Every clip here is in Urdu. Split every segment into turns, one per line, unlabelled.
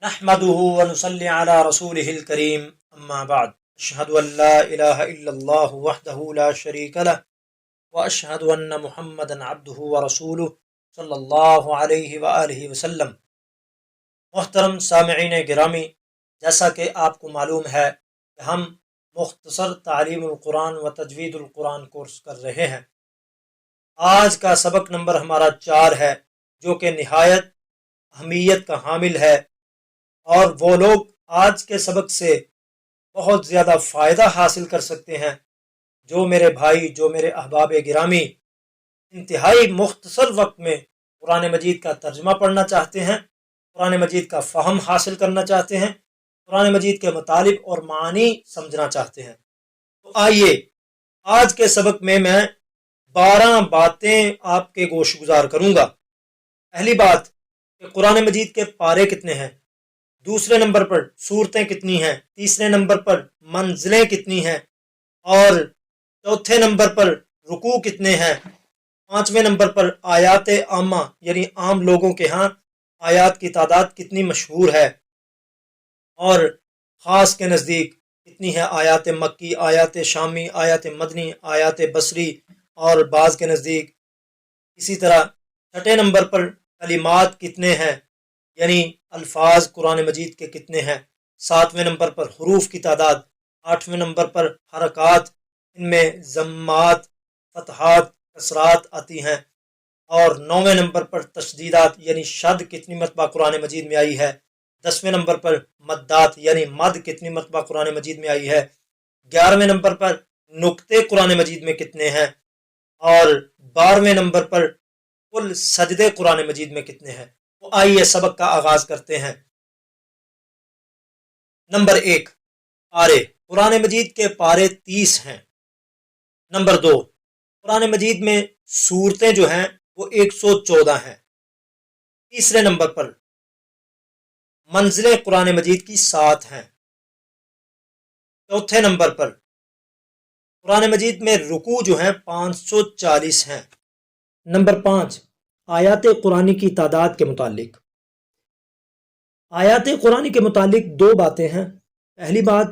نحمده ونصلي على رسوله الكريم أما بعد أشهد أن لا إله إلا الله وحده لا شريك له وأشهد أن محمدا عبده ورسوله صلی اللہ علیہ وآلہ وسلم۔ محترم سامعین گرامی، جیسا کہ آپ کو معلوم ہے کہ ہم مختصر تعلیم القرآن و تجوید القرآن کورس کر رہے ہیں۔ آج کا سبق نمبر ہمارا 4 ہے، جو کہ نہایت اہمیت کا حامل ہے، اور وہ لوگ آج کے سبق سے بہت زیادہ فائدہ حاصل کر سکتے ہیں جو میرے بھائی، جو میرے احباب گرامی انتہائی مختصر وقت میں قرآن مجید کا ترجمہ پڑھنا چاہتے ہیں، قرآن مجید کا فہم حاصل کرنا چاہتے ہیں، قرآن مجید کے مطالب اور معانی سمجھنا چاہتے ہیں۔ تو آئیے آج کے سبق میں 12 باتیں آپ کے گوش گزار کروں گا۔ پہلی بات کہ قرآن مجید کے پارے کتنے ہیں، دوسرے نمبر پر صورتیں کتنی ہیں، تیسرے نمبر پر منزلیں کتنی ہیں، اور چوتھے نمبر پر رکوع کتنے ہیں، پانچویں نمبر پر آیات عامہ یعنی عام لوگوں کے ہاں آیات کی تعداد کتنی مشہور ہے، اور خاص کے نزدیک کتنی ہے آیات مکی، آیات شامی، آیات مدنی، آیات بصری، اور بعض کے نزدیک اسی طرح۔ چھٹے نمبر پر کلمات کتنے ہیں یعنی الفاظ قرآن مجید کے کتنے ہیں، ساتویں نمبر پر حروف کی تعداد، آٹھویں نمبر پر حرکات، ان میں ضمات، فتحات، کسرات آتی ہیں، اور 9ویں نمبر پر تشدیدات یعنی شد کتنی مرتبہ قرآن مجید میں آئی ہے، 10ویں نمبر پر مدات یعنی مد کتنی مرتبہ قرآن مجید میں آئی ہے، 11ویں نمبر پر نقطے قرآن مجید میں کتنے ہیں، اور 12ویں نمبر پر کل سجدے قرآن مجید میں کتنے ہیں۔ تو آئیے سبق کا آغاز کرتے ہیں۔ نمبر 1، پارے۔ قرآن مجید کے پارے 30 ہیں۔ نمبر 2، قرآن مجید میں سورتیں جو ہیں وہ 114 ہیں۔ تیسرے نمبر پر منزلیں قرآن مجید کی 7 ہیں۔ چوتھے نمبر پر قرآن مجید میں رکوع جو ہیں 540 ہیں۔ نمبر 5، آیات قرآن کی تعداد کے متعلق۔ آیات قرآن کے متعلق 2 باتیں ہیں۔ پہلی بات،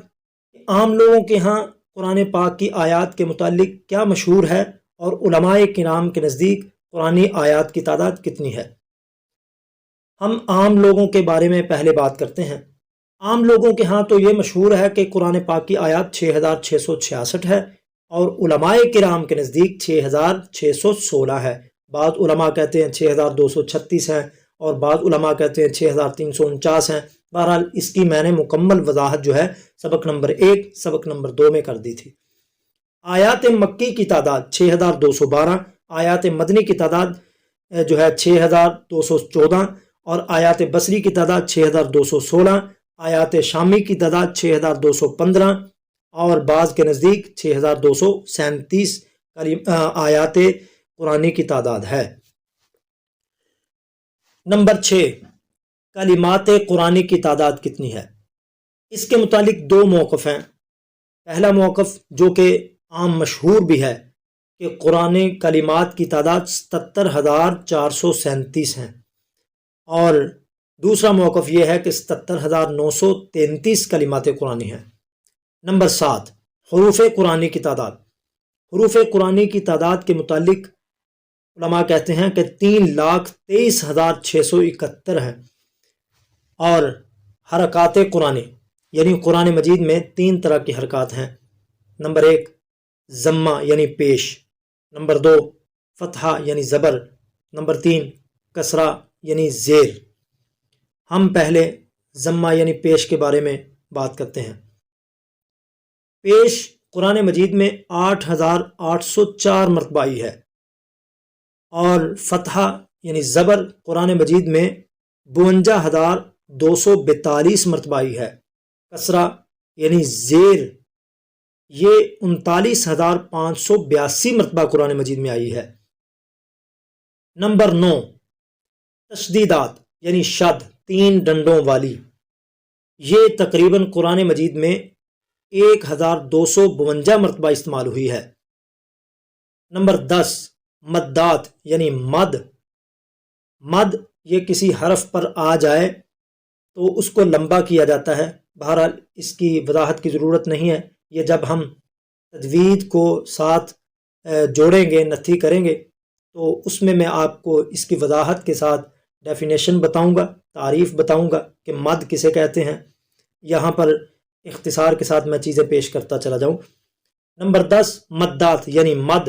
عام لوگوں کے ہاں قرآن پاک کی آیات کے متعلق کیا مشہور ہے، اور علماء کرام کے نزدیک قرآنی آیات کی تعداد کتنی ہے۔ ہم عام لوگوں کے بارے میں پہلے بات کرتے ہیں۔ عام لوگوں کے ہاں تو یہ مشہور ہے کہ قرآن پاک کی آیات 6666 ہے، اور علماء کرام کے نزدیک 6616 ہے۔ بعض علماء کہتے ہیں 6236 ہیں، اور بعض علماء کہتے ہیں 6349 ہیں۔ بہرحال اس کی میں نے مکمل وضاحت جو ہے سبق نمبر 1 سبق نمبر 2 میں کر دی تھی۔ آیات مکی کی تعداد 6212، آیات مدنی کی تعداد جو ہے 6214، اور آیات بصری کی تعداد 6216، آیات شامی کی تعداد 6215، اور بعض کے نزدیک 6237 آیات قرآنی کی تعداد ہے۔ نمبر 6، کلمات قرآنی کی تعداد کتنی ہے۔ اس کے متعلق 2 موقف ہیں۔ پہلا موقف جو کہ عام مشہور بھی ہے کہ قرآن کلمات کی تعداد 77,437 ہیں، اور دوسرا موقف یہ ہے کہ 77,933 کلمات قرآنی ہیں۔ نمبر 7، حروف قرآنی کی تعداد۔ حروف قرآنی کی تعداد کے متعلق علماء کہتے ہیں کہ 3,23,671 ہیں، اور حرکات قرآن یعنی قرآن مجید میں 3 طرح کی حرکات ہیں۔ نمبر 1، ضمہ یعنی پیش، نمبر 2، فتحہ یعنی زبر، نمبر 3، کسرہ یعنی زیر۔ ہم پہلے ضمہ یعنی پیش کے بارے میں بات کرتے ہیں۔ پیش قرآن مجید میں 8,804 مرتبہ آئی ہے، اور فتحہ یعنی زبر قرآن مجید میں 52,242 مرتبہ آئی ہے۔ کسرہ یعنی زیر یہ 39,582 مرتبہ قرآن مجید میں آئی ہے۔ نمبر 9، تشدیدات یعنی شد 3 ڈنڈوں والی، یہ تقریباً قرآن مجید میں 1,252 مرتبہ استعمال ہوئی ہے۔ نمبر 10، مدات یعنی مد۔ مد یہ کسی حرف پر آ جائے تو اس کو لمبا کیا جاتا ہے. بہرحال اس کی وضاحت کی ضرورت نہیں ہے. یہ جب ہم تجوید کو ساتھ جوڑیں گے، نتھی کریں گے، تو اس میں آپ کو اس کی وضاحت کے ساتھ ڈیفینیشن بتاؤں گا، تعریف بتاؤں گا کہ مد کسے کہتے ہیں. یہاں پر اختصار کے ساتھ میں چیزیں پیش کرتا چلا جاؤں. نمبر 10 مدات یعنی مد.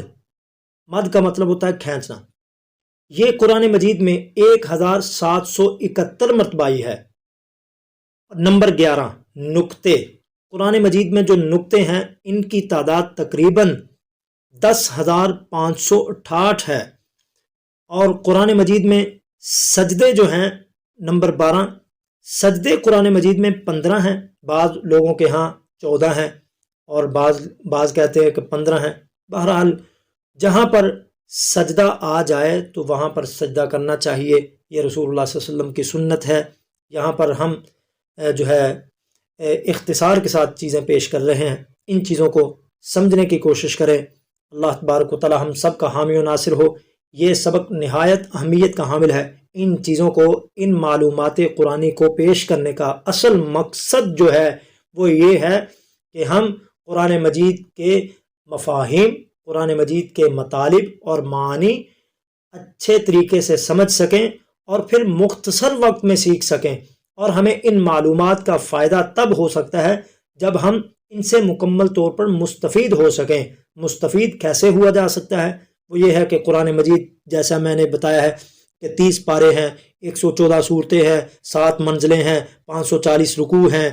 مد کا مطلب ہوتا ہے کھینچنا. یہ قرآن مجید میں 1771 مرتبہ آئی ہے. نمبر 11 نقطے. قرآن مجید میں جو نقطے ہیں ان کی تعداد تقریباً 10,568 ہے. اور قرآن مجید میں سجدے جو ہیں نمبر 12. سجدے قرآن مجید میں 15 ہیں. بعض لوگوں کے ہاں 14 ہیں اور بعض کہتے ہیں کہ 15 ہیں. بہرحال جہاں پر سجدہ آ جائے تو وہاں پر سجدہ کرنا چاہیے. یہ رسول اللہ صلی اللہ علیہ وسلم کی سنت ہے. یہاں پر ہم جو ہے اختصار کے ساتھ چیزیں پیش کر رہے ہیں. ان چیزوں کو سمجھنے کی کوشش کریں. اللہ تبارک و تعالی ہم سب کا حامی و ناصر ہو. یہ سبق نہایت اہمیت کا حامل ہے. ان چیزوں کو، ان معلومات قرآنی کو پیش کرنے کا اصل مقصد جو ہے وہ یہ ہے کہ ہم قرآن مجید کے مفاہیم، قرآن مجید کے مطالب اور معانی اچھے طریقے سے سمجھ سکیں اور پھر مختصر وقت میں سیکھ سکیں. اور ہمیں ان معلومات کا فائدہ تب ہو سکتا ہے جب ہم ان سے مکمل طور پر مستفید ہو سکیں. مستفید کیسے ہوا جا سکتا ہے؟ وہ یہ ہے کہ قرآن مجید جیسا میں نے بتایا ہے کہ 30 پارے ہیں، 114 صورتیں ہیں، 7 منزلیں ہیں، 540 رکوع ہیں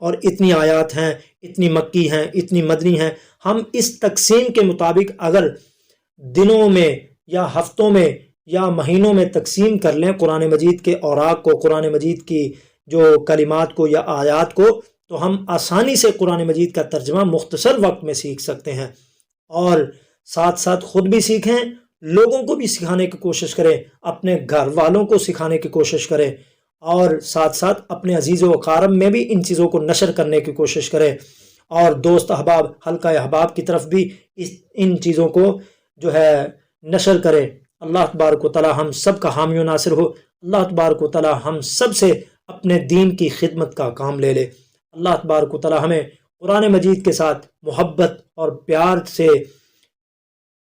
اور اتنی آیات ہیں، اتنی مکی ہیں، اتنی مدنی ہیں. ہم اس تقسیم کے مطابق اگر دنوں میں یا ہفتوں میں یا مہینوں میں تقسیم کر لیں قرآن مجید کے اوراق کو، قرآن مجید کی جو کلمات کو یا آیات کو، تو ہم آسانی سے قرآن مجید کا ترجمہ مختصر وقت میں سیکھ سکتے ہیں. اور ساتھ ساتھ خود بھی سیکھیں، لوگوں کو بھی سکھانے کی کوشش کریں، اپنے گھر والوں کو سکھانے کی کوشش کریں، اور ساتھ ساتھ اپنے عزیز و اقارب میں بھی ان چیزوں کو نشر کرنے کی کوشش کریں. اور دوست احباب، حلقہ احباب کی طرف بھی ان چیزوں کو جو ہے نشر کریں. اللہ تبارک و تعالی ہم سب کا حامی و ناصر ہو. اللہ تبارک و تعالی ہم سب سے اپنے دین کی خدمت کا کام لے لے. اللہ تبارک و تعالی ہمیں قرآن مجید کے ساتھ محبت اور پیار سے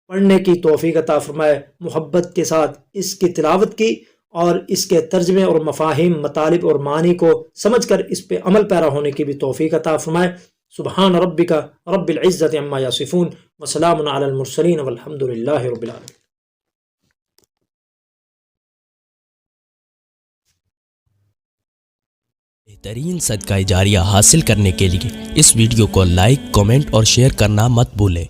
پڑھنے کی توفیق عطا فرمائے، محبت کے ساتھ اس کی تلاوت کی اور اس کے ترجمے اور مفاہیم، مطالب اور معانی کو سمجھ کر اس پہ عمل پیرا ہونے کی بھی توفیق عطا فرمائے. سبحان ربک رب العزت عما یصفون وسلام علی المرسلین والحمد للہ رب العالمین.
بہترین صدقہ جاریہ حاصل کرنے کے لیے اس ویڈیو کو لائک، کمنٹ اور شیئر کرنا مت بھولیں.